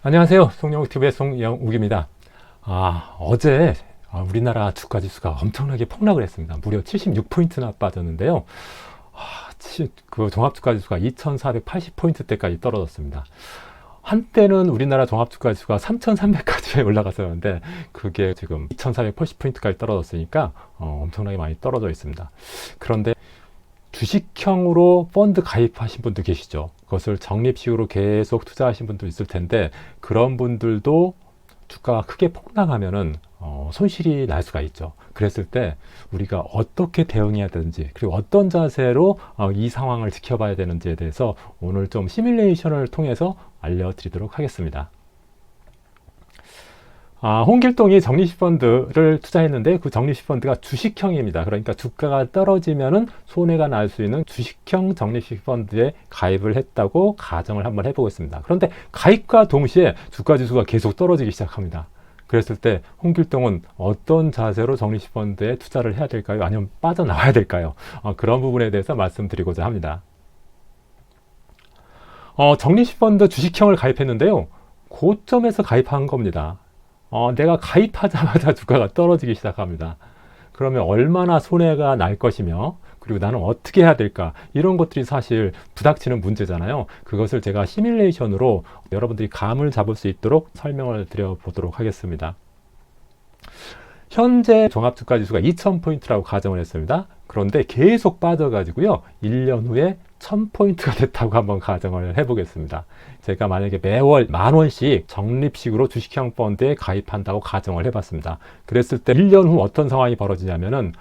안녕하세요. 송영욱TV의 송영욱입니다. 어제 우리나라 주가 지수가 엄청나게 폭락을 했습니다. 무려 76포인트나 빠졌는데요. 그 종합주가 지수가 2480포인트대까지 떨어졌습니다. 한때는 우리나라 종합주가 지수가 3300까지 올라갔었는데 그게 지금 2480포인트까지 떨어졌으니까 엄청나게 많이 떨어져 있습니다. 그런데 주식형으로 펀드 가입하신 분도 계시죠. 그것을 적립식으로 계속 투자하신 분도 있을 텐데 그런 분들도 주가가 크게 폭락하면은 손실이 날 수가 있죠. 그랬을 때 우리가 어떻게 대응해야 되는지, 그리고 어떤 자세로 이 상황을 지켜봐야 되는지에 대해서 오늘 좀 시뮬레이션을 통해서 알려드리도록 하겠습니다. 홍길동이 적립식 펀드를 투자했는데 그 적립식 펀드가 주식형입니다. 그러니까 주가가 떨어지면은 손해가 날 수 있는 주식형 적립식 펀드에 가입을 했다고 가정을 한번 해보겠습니다. 그런데 가입과 동시에 주가 지수가 계속 떨어지기 시작합니다. 그랬을 때 홍길동은 어떤 자세로 적립식 펀드에 투자를 해야 될까요? 아니면 빠져나와야 될까요? 그런 부분에 대해서 말씀드리고자 합니다. 적립식 펀드 주식형을 가입했는데요. 고점에서 가입한 겁니다. 내가 가입하자마자 주가가 떨어지기 시작합니다. 그러면 얼마나 손해가 날 것이며, 그리고 나는 어떻게 해야 될까, 이런 것들이 사실 부닥치는 문제잖아요. 그것을 제가 시뮬레이션으로 여러분들이 감을 잡을 수 있도록 설명을 드려보도록 하겠습니다. 현재 종합주가지수가 2000포인트라고 가정을 했습니다. 그런데 계속 빠져가지고요, 1년 후에 1000포인트가 됐다고 한번 가정을 해보겠습니다. 제가 만약에 매월 10,000원씩 적립식으로 주식형 펀드에 가입한다고 가정을 해봤습니다. 그랬을 때 1년 후 어떤 상황이 벌어지냐면은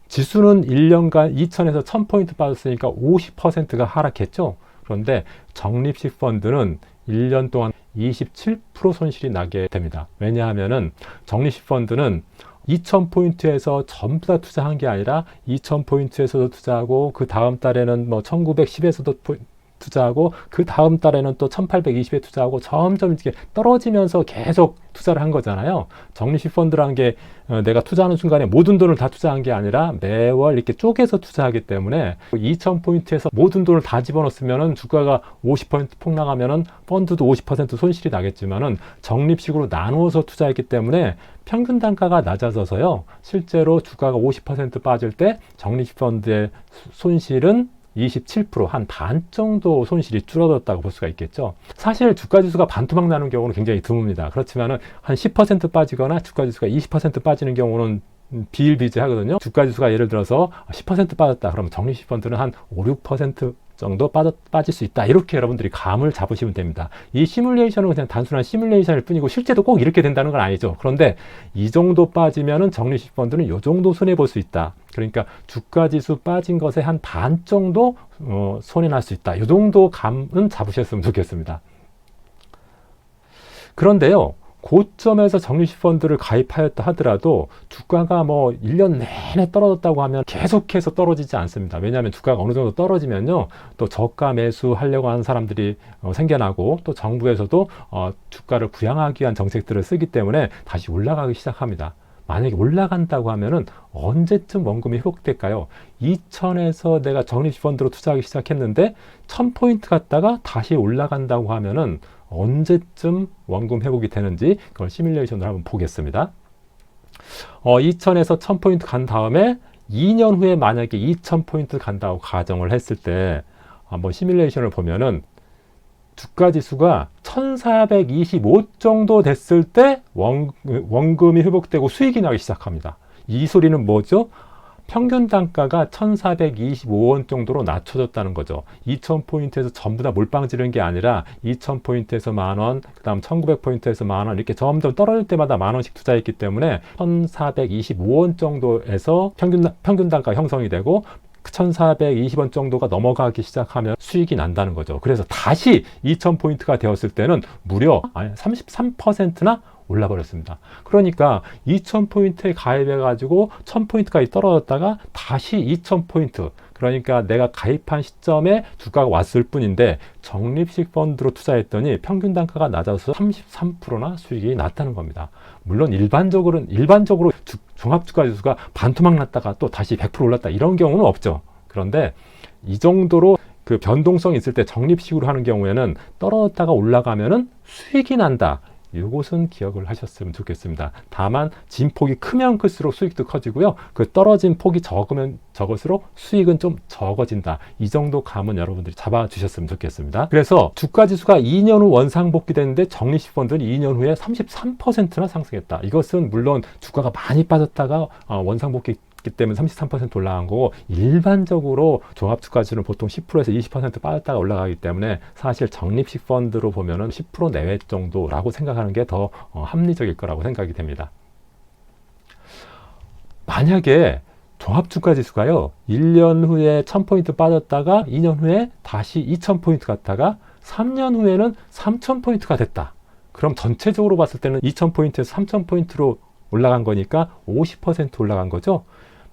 지수는 1년간 2000에서 1000포인트 빠졌으니까 50%가 하락했죠. 그런데 적립식 펀드는 1년 동안 27% 손실이 나게 됩니다. 왜냐하면은 적립식 펀드는 2000포인트에서 전부 다 투자한 게 아니라 2000포인트에서도 투자하고 그 다음 달에는 뭐 1910에서도 투자하고 그 다음 달에는 또 1820에 투자하고 점점 이렇게 떨어지면서 계속 투자를 한 거잖아요. 적립식 펀드라는 게 내가 투자하는 순간에 모든 돈을 다 투자한 게 아니라 매월 이렇게 쪼개서 투자하기 때문에 2000포인트에서 모든 돈을 다 집어넣었으면은 주가가 50% 폭락하면은 펀드도 50% 손실이 나겠지만은 적립식으로 나누어서 투자했기 때문에 평균 단가가 낮아져서요. 실제로 주가가 50% 빠질 때 적립식 펀드의 손실은 27%, 한 반 정도 손실이 줄어들었다고 볼 수가 있겠죠. 사실 주가지수가 반토막 나는 경우는 굉장히 드뭅니다. 그렇지만은 한 10% 빠지거나 주가지수가 20% 빠지는 경우는 비일비재하거든요. 주가지수가 예를 들어서 10% 빠졌다. 그러면 적립식 펀드는 한 5, 6% 정도 빠질 수 있다. 이렇게 여러분들이 감을 잡으시면 됩니다. 이 시뮬레이션은 그냥 단순한 시뮬레이션일 뿐이고 실제도 꼭 이렇게 된다는 건 아니죠. 그런데 이 정도 빠지면은 적립식 펀드는 이 정도 손해 볼 수 있다. 그러니까 주가 지수 빠진 것의 한 반 정도 손해 날 수 있다. 이 정도 감은 잡으셨으면 좋겠습니다. 그런데요, 고점에서 적립식 펀드를 가입하였다 하더라도 주가가 뭐 1년 내내 떨어졌다고 하면 계속해서 떨어지지 않습니다. 왜냐하면 주가가 어느 정도 떨어지면요, 또 저가 매수하려고 하는 사람들이 생겨나고 또 정부에서도 주가를 부양하기 위한 정책들을 쓰기 때문에 다시 올라가기 시작합니다. 만약에 올라간다고 하면은 언제쯤 원금이 회복될까요? 2000에서 내가 적립식 펀드로 투자하기 시작했는데 1000포인트 갔다가 다시 올라간다고 하면은 언제쯤 원금 회복이 되는지 그걸 시뮬레이션으로 한번 보겠습니다. 2000에서 1000포인트 간 다음에 2년 후에 만약에 2000포인트 간다고 가정을 했을 때 한번 시뮬레이션을 보면은 주가 지수가 1425 정도 됐을 때 원금이 회복되고 수익이 나기 시작합니다. 이 소리는 뭐죠? 평균 단가가 1425원 정도로 낮춰졌다는 거죠. 2000포인트에서 전부 다 몰빵 지른 게 아니라 2000포인트에서 만원, 그 다음 1900포인트에서 만원, 이렇게 점점 떨어질 때마다 만원씩 투자했기 때문에 1425원 정도에서 평균 단가 형성이 되고 1420원 정도가 넘어가기 시작하면 수익이 난다는 거죠. 그래서 다시 2000포인트가 되었을 때는 무려 33%나 올라버렸습니다. 그러니까 2000포인트에 가입해가지고 1000포인트까지 떨어졌다가 다시 2000포인트, 그러니까 내가 가입한 시점에 주가가 왔을 뿐인데 적립식 펀드로 투자했더니 평균 단가가 낮아서 33%나 수익이 났다는 겁니다. 물론 일반적으로 종합주가지수가 반토막 났다가 또 다시 100% 올랐다 이런 경우는 없죠. 그런데 이 정도로 그 변동성이 있을 때 적립식으로 하는 경우에는 떨어졌다가 올라가면은 수익이 난다. 이것은 기억을 하셨으면 좋겠습니다. 다만 진폭이 크면 클수록 수익도 커지고요. 그 떨어진 폭이 적으면 적을수록 수익은 좀 적어진다. 이 정도 감은 여러분들이 잡아주셨으면 좋겠습니다. 그래서 주가지수가 2년 후 원상복귀 됐는데 적립식 펀드는 2년 후에 33%나 상승했다. 이것은 물론 주가가 많이 빠졌다가 원상복귀 때문에 33% 올라간 거고, 일반적으로 종합주가지수는 보통 10%에서 20% 빠졌다가 올라가기 때문에 사실 적립식 펀드로 보면은 10% 내외 정도라고 생각하는 게 더 합리적일 거라고 생각이 됩니다. 만약에 종합주가지수가요 1년 후에 1000포인트 빠졌다가 2년 후에 다시 2000포인트 갔다가 3년 후에는 3000포인트가 됐다. 그럼 전체적으로 봤을 때는 2000포인트에서 3000포인트로 올라간 거니까 50% 올라간 거죠.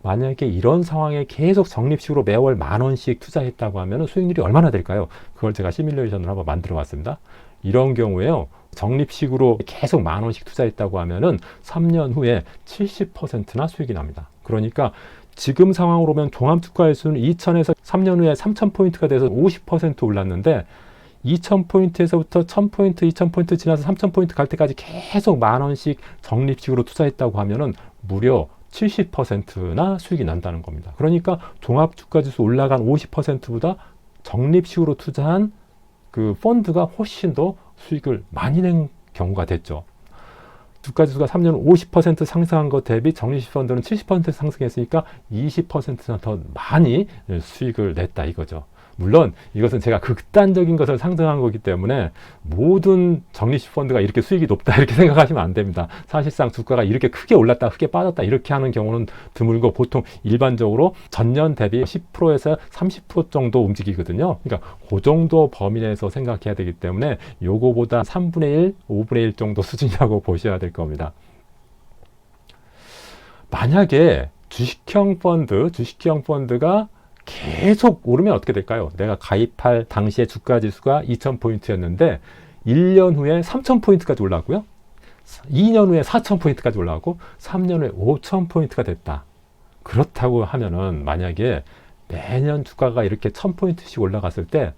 만약에 이런 상황에 계속 적립식으로 매월 10,000원씩 투자했다고 하면 수익률이 얼마나 될까요? 그걸 제가 시뮬레이션을 한번 만들어 봤습니다. 이런 경우에요, 적립식으로 계속 10,000원씩 투자했다고 하면은 3년 후에 70%나 수익이 납니다. 그러니까 지금 상황으로 보면 종합주가지수는 2000에서 3년 후에 3000포인트가 돼서 50% 올랐는데, 2000포인트에서부터 1000포인트, 2000포인트 지나서 3000포인트 갈 때까지 계속 10,000원씩 적립식으로 투자했다고 하면은 무려 70%나 수익이 난다는 겁니다. 그러니까 종합주가지수 올라간 50%보다 적립식으로 투자한 그 펀드가 훨씬 더 수익을 많이 낸 경우가 됐죠. 주가지수가 3년 50% 상승한 것 대비 적립식 펀드는 70% 상승했으니까 20%나 더 많이 수익을 냈다 이거죠. 물론 이것은 제가 극단적인 것을 상정한 거기 때문에 모든 적립식 펀드가 이렇게 수익이 높다 이렇게 생각하시면 안 됩니다. 사실상 주가가 이렇게 크게 올랐다 크게 빠졌다 이렇게 하는 경우는 드물고, 보통 일반적으로 전년 대비 10%에서 30% 정도 움직이거든요. 그러니까 그 정도 범위 내에서 생각해야 되기 때문에 요거보다 3분의 1, 5분의 1 정도 수준이라고 보셔야 될 겁니다. 만약에 주식형 펀드가 계속 오르면 어떻게 될까요? 내가 가입할 당시에 주가지수가 2000포인트였는데 1년 후에 3000포인트까지 올라왔고요. 2년 후에 4000포인트까지 올라가고 3년 후에 5000포인트가 됐다. 그렇다고 하면은 만약에 매년 주가가 이렇게 1000포인트씩 올라갔을 때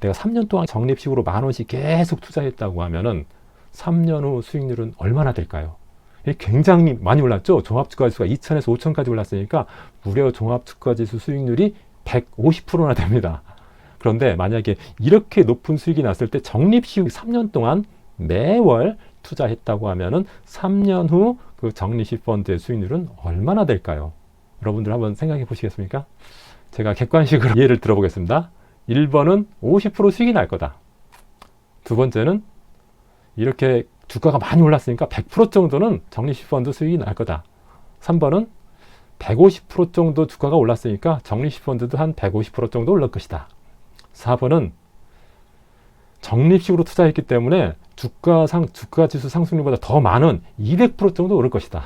내가 3년 동안 적립식으로 10,000원씩 계속 투자했다고 하면은 3년 후 수익률은 얼마나 될까요? 굉장히 많이 올랐죠. 종합주가지수가 2000에서 5000까지 올랐으니까 무려 종합주가지수 수익률이 150%나 됩니다. 그런데 만약에 이렇게 높은 수익이 났을 때 적립식 3년 동안 매월 투자했다고 하면은 3년 후 그 적립식 펀드의 수익률은 얼마나 될까요? 여러분들 한번 생각해 보시겠습니까? 제가 객관식으로 예를 들어보겠습니다. 1번은 50% 수익이 날 거다. 두 번째는 이렇게 주가가 많이 올랐으니까 100% 정도는 적립식 펀드 수익이 날 거다. 3번은 150% 정도 주가가 올랐으니까 적립식 펀드도 한 150% 정도 올랐을 것이다. 4번은 적립식으로 투자했기 때문에 주가지수 상승률보다 더 많은 200% 정도 오를 것이다.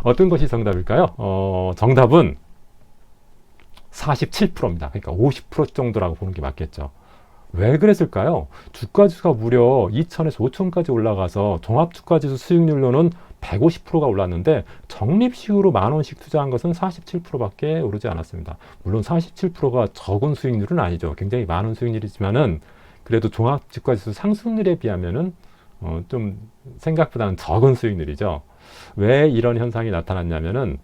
어떤 것이 정답일까요? 정답은 47%입니다. 그러니까 50% 정도라고 보는 게 맞겠죠. 왜 그랬을까요? 주가지수가 무려 2000에서 5000까지 올라가서 종합주가지수 수익률로는 150%가 올랐는데 적립식으로 10,000원씩 투자한 것은 47%밖에 오르지 않았습니다. 물론 47%가 적은 수익률은 아니죠. 굉장히 많은 수익률이지만은 그래도 종합주가지수 상승률에 비하면은 좀 생각보다는 적은 수익률이죠. 왜 이런 현상이 나타났냐면은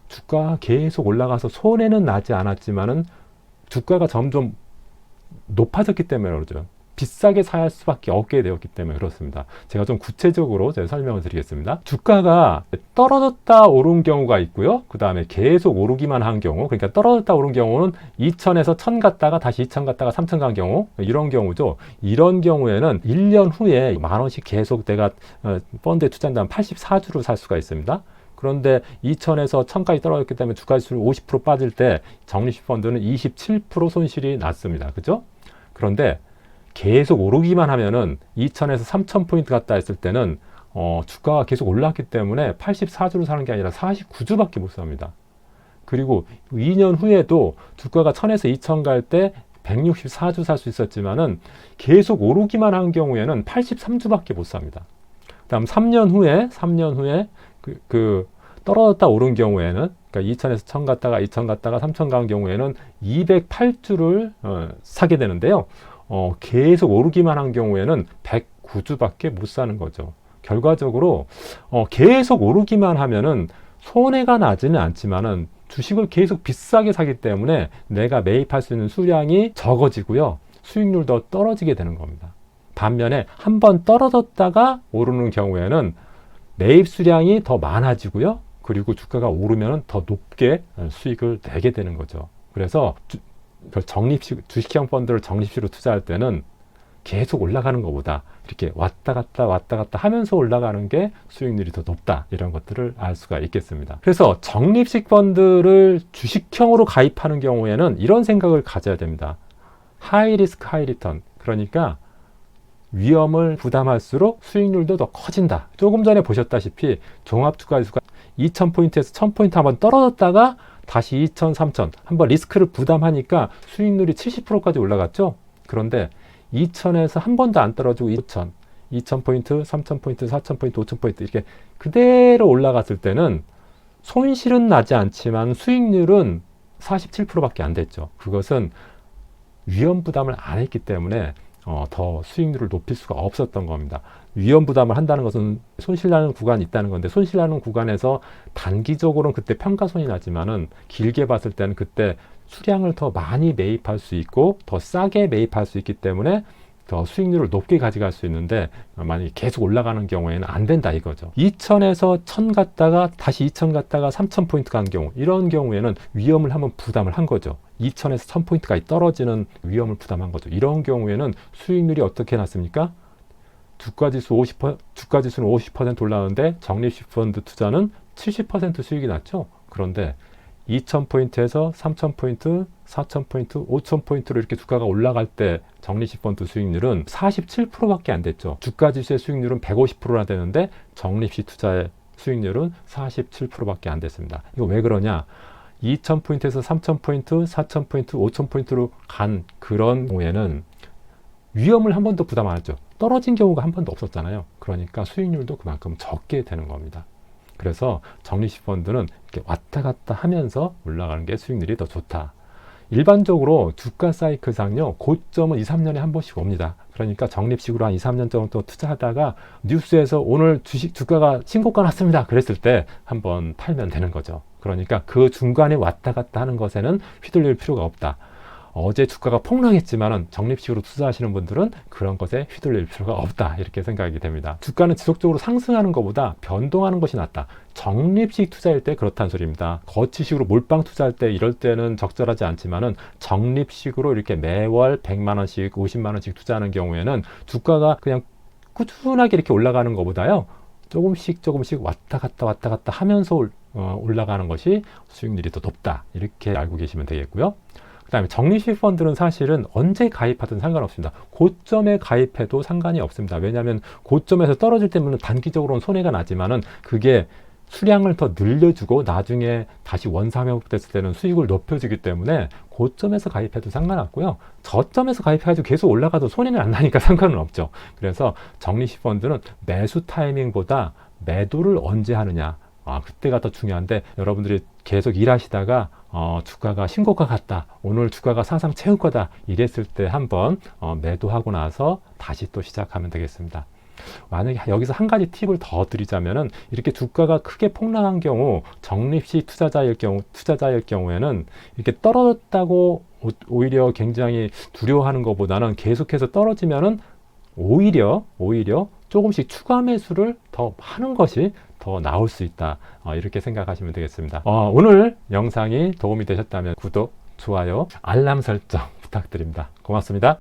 주가가 계속 올라가서 손해는 나지 않았지만은 주가가 점점 높아졌기 때문에 그러죠. 비싸게 살 수밖에 없게 되었기 때문에 그렇습니다. 제가 좀 구체적으로 제가 설명을 드리겠습니다. 주가가 떨어졌다 오른 경우가 있고요. 그 다음에 계속 오르기만 한 경우, 그러니까 떨어졌다 오른 경우는 2000에서 1000 갔다가 다시 2000 갔다가 3000 간 경우, 이런 경우죠. 이런 경우에는 1년 후에 10,000원씩 계속 내가 펀드에 투자한다면 84주를 살 수가 있습니다. 그런데 2000에서 1000까지 떨어졌기 때문에 주가지수를 50% 빠질 때 적립식 펀드는 27% 손실이 났습니다. 그죠? 그런데 계속 오르기만 하면은 2000에서 3000포인트 갔다 했을 때는 주가가 계속 올랐기 때문에 84주를 사는 게 아니라 49주밖에 못 삽니다. 그리고 2년 후에도 주가가 1000에서 2000 갈 때 164주 살 수 있었지만은 계속 오르기만 한 경우에는 83주밖에 못 삽니다. 그다음 3년 후에 떨어졌다 오른 경우에는 그러니까 2000에서 1000 갔다가 2000 갔다가 3000 간 경우에는 208주를 사게 되는데요. 계속 오르기만 한 경우에는 109주밖에 못 사는 거죠. 결과적으로 계속 오르기만 하면은 손해가 나지는 않지만은 주식을 계속 비싸게 사기 때문에 내가 매입할 수 있는 수량이 적어지고요. 수익률도 떨어지게 되는 겁니다. 반면에 한번 떨어졌다가 오르는 경우에는 매입 수량이 더 많아지고요. 그리고 주가가 오르면 더 높게 수익을 내게 되는 거죠. 그래서 주식형 펀드를 적립식으로 투자할 때는 계속 올라가는 것보다 이렇게 왔다 갔다 하면서 올라가는 게 수익률이 더 높다, 이런 것들을 알 수가 있겠습니다. 그래서 적립식 펀드를 주식형으로 가입하는 경우에는 이런 생각을 가져야 됩니다. 하이 리스크 하이 리턴, 그러니까 위험을 부담할수록 수익률도 더 커진다. 조금 전에 보셨다시피 종합주가지수가 2000포인트에서 1000포인트 한번 떨어졌다가 다시 2000, 3000 한번 리스크를 부담하니까 수익률이 70%까지 올라갔죠. 그런데 2000에서 한 번도 안 떨어지고 2000, 2000포인트, 3000포인트, 4000포인트, 5000포인트 이렇게 그대로 올라갔을 때는 손실은 나지 않지만 수익률은 47%밖에 안 됐죠. 그것은 위험 부담을 안 했기 때문에 더 수익률을 높일 수가 없었던 겁니다. 위험 부담을 한다는 것은 손실나는 구간이 있다는 건데, 손실나는 구간에서 단기적으로는 그때 평가손이 나지만은 길게 봤을 때는 그때 수량을 더 많이 매입할 수 있고 더 싸게 매입할 수 있기 때문에 더 수익률을 높게 가져갈 수 있는데, 만약에 계속 올라가는 경우에는 안 된다 이거죠. 2000에서 1000 갔다가 다시 2000 갔다가 3000포인트 간 경우, 이런 경우에는 위험을 한번 부담을 한 거죠. 2000에서 1000포인트까지 떨어지는 위험을 부담한 거죠. 이런 경우에는 수익률이 어떻게 났습니까? 주가지수는 50% 올라오는데 적립식 펀드 투자는 70% 수익이 났죠. 그런데 2000포인트에서 3000포인트, 4000포인트, 5000포인트로 이렇게 주가가 올라갈 때 적립식 펀드 수익률은 47%밖에 안 됐죠. 주가지수의 수익률은 150%나 되는데 적립식 투자의 수익률은 47%밖에 안 됐습니다. 이거 왜 그러냐? 2000포인트에서 3000포인트, 4000포인트, 5000포인트로 간 그런 경우에는 위험을 한 번도 부담 안 했죠. 떨어진 경우가 한 번도 없었잖아요. 그러니까 수익률도 그만큼 적게 되는 겁니다. 그래서 적립식 펀드는 이렇게 왔다 갔다 하면서 올라가는 게 수익률이 더 좋다. 일반적으로 주가 사이클상요, 고점은 2, 3년에 한 번씩 옵니다. 그러니까 적립식으로 한 2, 3년 정도 투자하다가 뉴스에서 오늘 주가가 신고가 났습니다, 그랬을 때 한번 팔면 되는 거죠. 그러니까 그 중간에 왔다 갔다 하는 것에는 휘둘릴 필요가 없다. 어제 주가가 폭락했지만은 적립식으로 투자하시는 분들은 그런 것에 휘둘릴 필요가 없다, 이렇게 생각이 됩니다. 주가는 지속적으로 상승하는 것보다 변동하는 것이 낫다. 적립식 투자일 때 그렇다는 소리입니다. 거치식으로 몰빵 투자할 때 이럴 때는 적절하지 않지만은 적립식으로 이렇게 매월 100만원씩 50만원씩 투자하는 경우에는 주가가 그냥 꾸준하게 이렇게 올라가는 것보다요, 조금씩 왔다 갔다 하면서 올라가는 것이 수익률이 더 높다, 이렇게 알고 계시면 되겠고요. 그 다음에 적립식 펀드는 사실은 언제 가입하든 상관없습니다. 고점에 가입해도 상관이 없습니다. 왜냐하면 고점에서 떨어질 때는 단기적으로는 손해가 나지만은 그게 수량을 더 늘려주고 나중에 다시 원상회복됐을 때는 수익을 높여주기 때문에 고점에서 가입해도 상관없고요. 저점에서 가입해가지고 계속 올라가도 손해는 안 나니까 상관은 없죠. 그래서 적립식 펀드는 매수 타이밍보다 매도를 언제 하느냐, 그때가 더 중요한데, 여러분들이 계속 일하시다가 주가가 신고가 같다, 오늘 주가가 사상 최고가다 이랬을 때 한번 매도하고 나서 다시 또 시작하면 되겠습니다. 만약에 여기서 한 가지 팁을 더 드리자면은, 이렇게 주가가 크게 폭락한 경우 적립식 투자자일 경우에는 이렇게 떨어졌다고 오히려 굉장히 두려워하는 것보다는 계속해서 떨어지면은 오히려 조금씩 추가 매수를 더 하는 것이 더 나올 수 있다, 이렇게 생각하시면 되겠습니다. 오늘 영상이 도움이 되셨다면 구독, 좋아요, 알람 설정 부탁드립니다. 고맙습니다.